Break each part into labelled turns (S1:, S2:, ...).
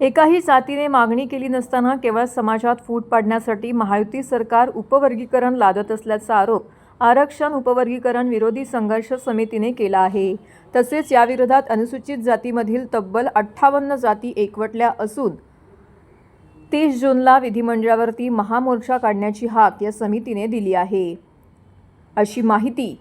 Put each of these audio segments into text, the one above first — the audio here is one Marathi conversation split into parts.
S1: एकाही जातीने मागणी केली नसताना केवळ समाजात फूट पाडण्यासाठी महायुती सरकार उपवर्गीकरण लादत असल्याचा आरोप आरक्षण उपवर्गीकरण विरोधी संघर्ष समितीने केला आहे। तसेच याविरोधात अनुसूचित जातीमधील तब्बल 58 जाती एकवटल्या असून 30 जूनला विधिमंडळावरती महामोर्चा काढण्याची हाक या समितीने दिली आहे, अशी माहिती।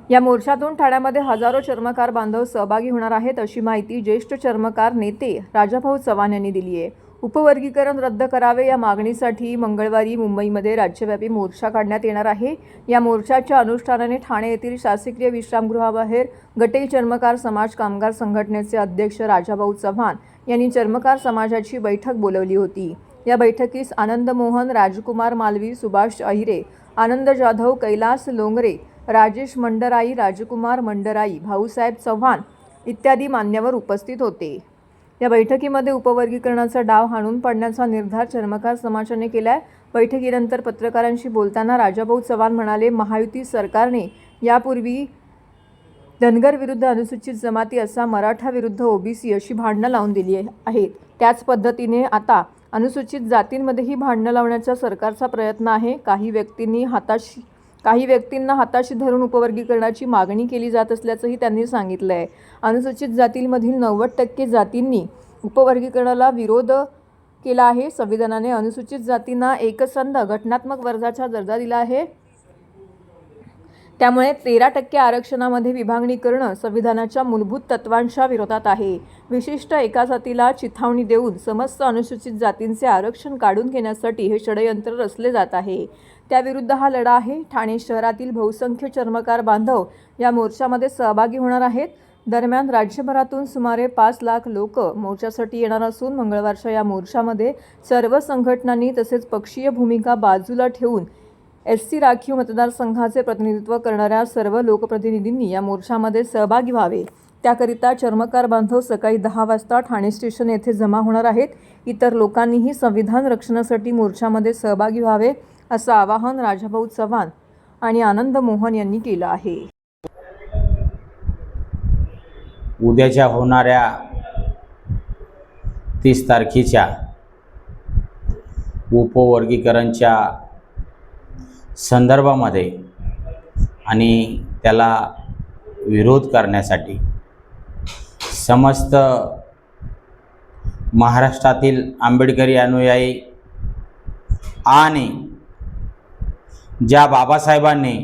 S1: या मोर्चातून ठाण्यामध्ये हजारो चर्मकार बांधव सहभागी होणार आहेत, अशी माहिती ज्येष्ठ चर्मकार नेते राजाभाऊ चव्हाण यांनी दिली आहे। उपवर्गीकरण रद्द करावे या मागणीसाठी मंगळवारी मुंबईमध्ये राज्यव्यापी मोर्चा काढण्यात येणार आहे। या मोर्चाच्या अनुष्ठानाने ठाणे येथील शासकीय विश्रामगृहाबाहेर गटेल चर्मकार समाज कामगार संघटनेचे अध्यक्ष राजाभाऊ चव्हाण यांनी चर्मकार समाजाची बैठक बोलवली होती। या बैठकीस आनंद मोहन, राजकुमार मालवी, सुभाष अहिरे, आनंद जाधव, कैलास लोंगरे, राजेश मंडराई, राजकुमार मंडराई, भाऊसाहेब चव्हाण इत्यादी मान्यवर उपस्थित होते। या बैठकीमध्ये उपवर्गीकरणाचा डाव हाणून पाडण्याचा निर्धार चर्मकार समाजाने केलाय। बैठकीनंतर पत्रकारांशी बोलताना राजाभाऊ चव्हाण म्हणाले, महायुती सरकारने यापूर्वी धनगर विरुद्ध अनुसूचित जमाती असा मराठा विरुद्ध ओबीसी अशी भांडणं लावून दिली आहेत। त्याच पद्धतीने आता अनुसूचित जातींमध्येही भांडणं लावण्याचा सरकारचा प्रयत्न आहे। काही व्यक्तींना हाताशी धरून उपवर्गीकरणाची मागणी केली जात असल्याचंही त्यांनी सांगितलं आहे। अनुसूचित जातींमधील 90% जातींनी उपवर्गीकरणाला विरोध केला आहे। संविधानाने अनुसूचित जातींना एकसंध घटनात्मक वर्गाचा दर्जा दिला आहे, त्यामुळे 13% आरक्षणामध्ये विभागणी करणं संविधानाच्या मूलभूत तत्वांच्या विरोधात आहे। विशिष्ट एका जातीला चिथावणी देऊन समस्त अनुसूचित जातींचे आरक्षण काढून घेण्यासाठी हे षडयंत्र रचले जात आहे। त्याविरुद्ध हा लढा आहे। ठाणे शहरातील बहुसंख्य चर्मकार बांधव या मोर्चामध्ये सहभागी होणार आहेत। दरम्यान राज्यभरातून सुमारे 5 लाख लोक मोर्चासाठी येणार असून मंगळवारच्या या मोर्चामध्ये सर्व संघटनांनी तसेच पक्षीय भूमिका बाजूला ठेवून एससी राखीव मतदारसंघाचे प्रतिनिधित्व करणाऱ्या सर्व लोकप्रतिनिधींनी या मोर्चामध्ये सहभागी व्हावे। त्याकरिता चर्मकार बांधव सकाळी 10 वाजता ठाणे स्टेशन येथे जमा होणार आहेत। इतर लोकांनीही संविधान रक्षणासाठी मोर्चामध्ये सहभागी व्हावे असं आवाहन राजाभाऊ चव्हाण आणि आनंद मोहन यांनी केलं आहे।
S2: उद्याच्या होणाऱ्या 30 तारखेच्या उपवर्गीकरणच्या संदर्भामध्ये आणि त्याला विरोध करण्यासाठी समस्त महाराष्ट्रातील आंबेडकरी अनुयायी आणि ज्या बाबासाहेबांनी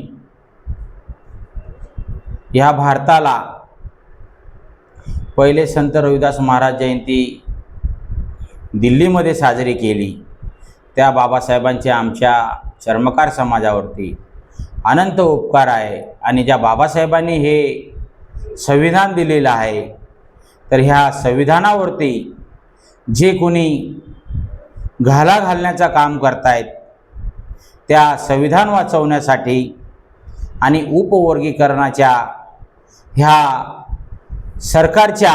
S2: या भारताला पहिले संत रविदास महाराज जयंती दिल्लीमध्ये साजरी केली, त्या बाबासाहेबांचे आमच्या चर्मकार समाजावरती अनंत उपकार आहे। आणि ज्या बाबासाहेबांनी हे संविधान दिलेलं आहे, तर ह्या संविधानावरती जे कोणी घाला घालण्याचं काम करतायत, त्या संविधान वाचवण्यासाठी आणि उपवर्गीकरणाच्या ह्या सरकारच्या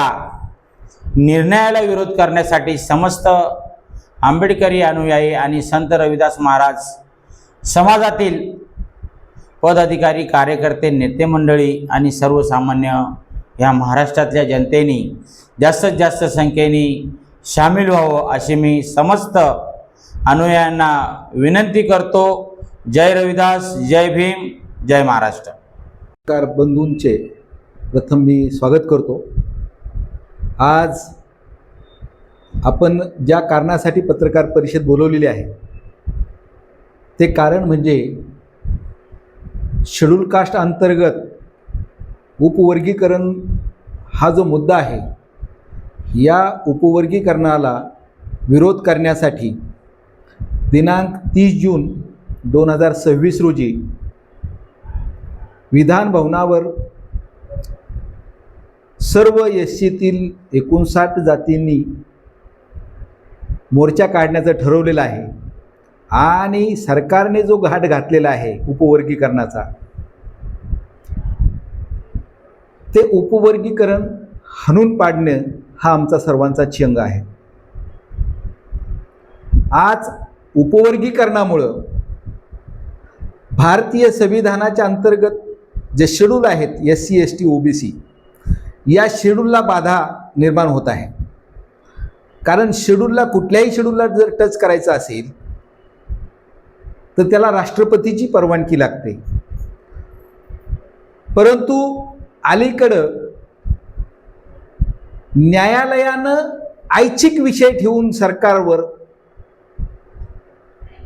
S2: निर्णयाला विरोध करण्यासाठी समस्त आंबेडकरी अनुयायी आणि संत रविदास महाराज समाजातील पदाधिकारी, कार्यकर्ते, नेते मंडळी आणि सर्वसामान्य ह्या महाराष्ट्रातल्या जनतेने जास्तीत जास्त संख्येने सामील व्हावं अशी मी समस्त अनुयायांना विनंती करतो। जय रविदास, जय भीम, जय महाराष्ट्र।
S3: पत्रकार बंधूंचे प्रथम मी स्वागत करतो। आज आपण ज्या कारणासाठी पत्रकार परिषद बोलवलेली आहे ते कारण म्हणजे शेड्यूल कास्ट अंतर्गत उपवर्गीकरण हा जो मुद्दा आहे, या उपवर्गीकरणाला विरोध करण्यासाठी दिनांक 30 जून 2026 रोजी विधान भवनावर सर्व एससीतील 59 जातींनी मोर्चा काढण्याचं ठरवलेलं आहे। आणि सरकारने जो घाट घातलेला आहे उपवर्गीकरणाचा, ते उपवर्गीकरण हाणून पाडणे हा आमचा सर्वांचा चंग आहे। आज उपवर्गीकरणामुळं भारतीय संविधानाच्या अंतर्गत जे शेड्यूल आहेत SC ST OBC, या शेड्यूलला बाधा निर्माण होत आहे। कारण शेड्यूलला, कुठल्याही शेड्यूलला जर टच करायचं असेल तर त्याला राष्ट्रपतीची परवानगी लागते. परंतु अलीकडं न्यायालयानं ऐच्छिक विषय ठेवून सरकारवर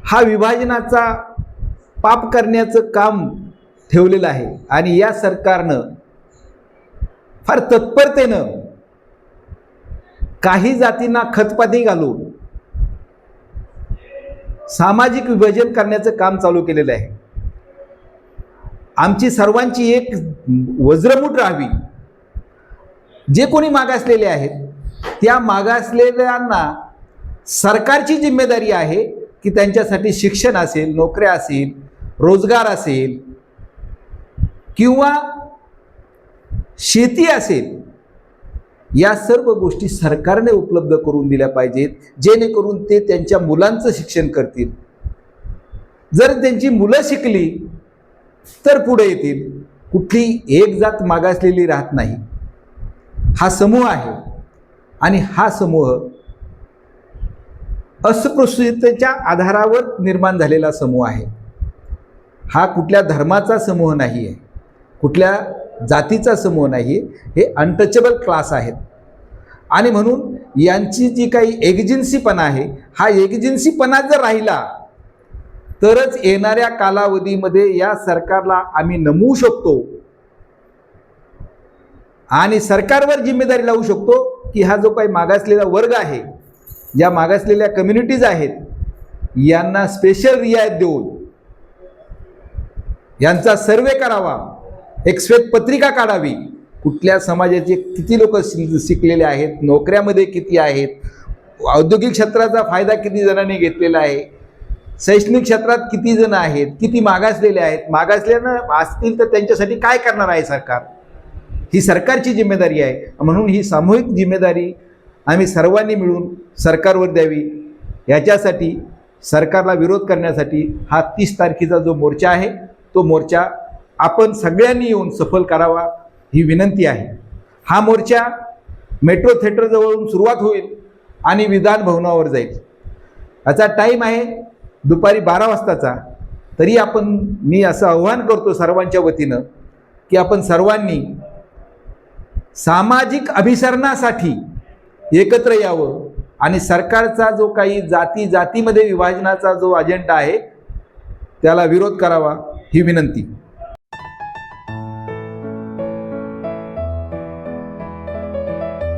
S3: हा विभाजनाचा पाप करण्याचं काम ठेवलेलं आहे. आणि या सरकारनं फार तत्परतेनं काही जातींना खतपाणी घालून सामाजिक विभाजन करण्याचं काम चालू केलेलं आहे. आमची सर्वांची एक वज्रमूठ राहावी. जे कोणी मागासलेले आहेत त्या मागासलेल्यांना सरकारची जिम्मेदारी आहे की त्यांच्यासाठी शिक्षण असेल, नोकऱ्या असेल, रोजगार असेल किंवा शेती असेल, या सर्व गोष्टी सरकारने उपलब्ध करून दिल्या पाहिजेत, जेणेकरून ते त्यांच्या मुलांचं शिक्षण करतील. जर त्यांची मुलं शिकली तर पुढे येतील. कुठली एक जात मागासलेली राहत नाही. हा समूह आहे आणि हा समूह अस्पृश्यतेच्या आधारावर निर्माण झालेला समूह आहे. हा कुठल्या धर्माचा समूह नाही आहे, कुठल्या जातीचा समूह नाही आहे. हे अनटचेबल क्लास आहेत. आणि म्हणून यांची जी काही एजन्सीपणा आहे, हा एजन्सीपणा जर राहिला तरच येणाऱ्या कालावधीमध्ये या सरकारला आम्ही नमवू शकतो आणि सरकारवर जिम्मेदारी लावू शकतो की हा जो काही मागासलेला वर्ग आहे, ज्या मागासलेल्या कम्युनिटीज आहेत, यांना स्पेशल रियायत देऊन यांचा सर्वे करावा, एक श्वेतपत्रिका काढावी. कुठल्या समाजाचे किती लोक शिकलेले आहेत, नोकऱ्यामध्ये किती आहेत, औद्योगिक क्षेत्राचा फायदा किती जणांनी घेतलेला आहे, शैक्षणिक क्षेत्रात किती जण आहेत, किती मागासलेले आहेत, मागासलेलं असतील तर त्यांच्यासाठी काय करणार आहे सरकार. ही सरकारची जिम्मेदारी आहे. म्हणून ही सामूहिक जिम्मेदारी आम्ही सर्वांनी मिळून सरकारवर द्यावी. याच्यासाठी सरकारला विरोध करण्यासाठी हा 30 तारखेचा जो मोर्चा आहे तो मोर्चा आपण सगळ्यांनी येऊन सफल करावा ही विनंती आहे. हा मोर्चा मेट्रो थिएटरजवळून सुरुवात होईल आणि विधान भवनावर जाईल. याचा टाईम आहे दुपारी 12 वाजताचा. तरी मी असं आव्हान करतो सर्वांच्या वतीनं की आपण सर्वांनी सामाजिक अभिसरणासाठी एकत्र यावं आणि सरकारचा जो काही जातीमध्ये विभाजनाचा जो अजेंडा आहे त्याला विरोध करावा ही विनंती.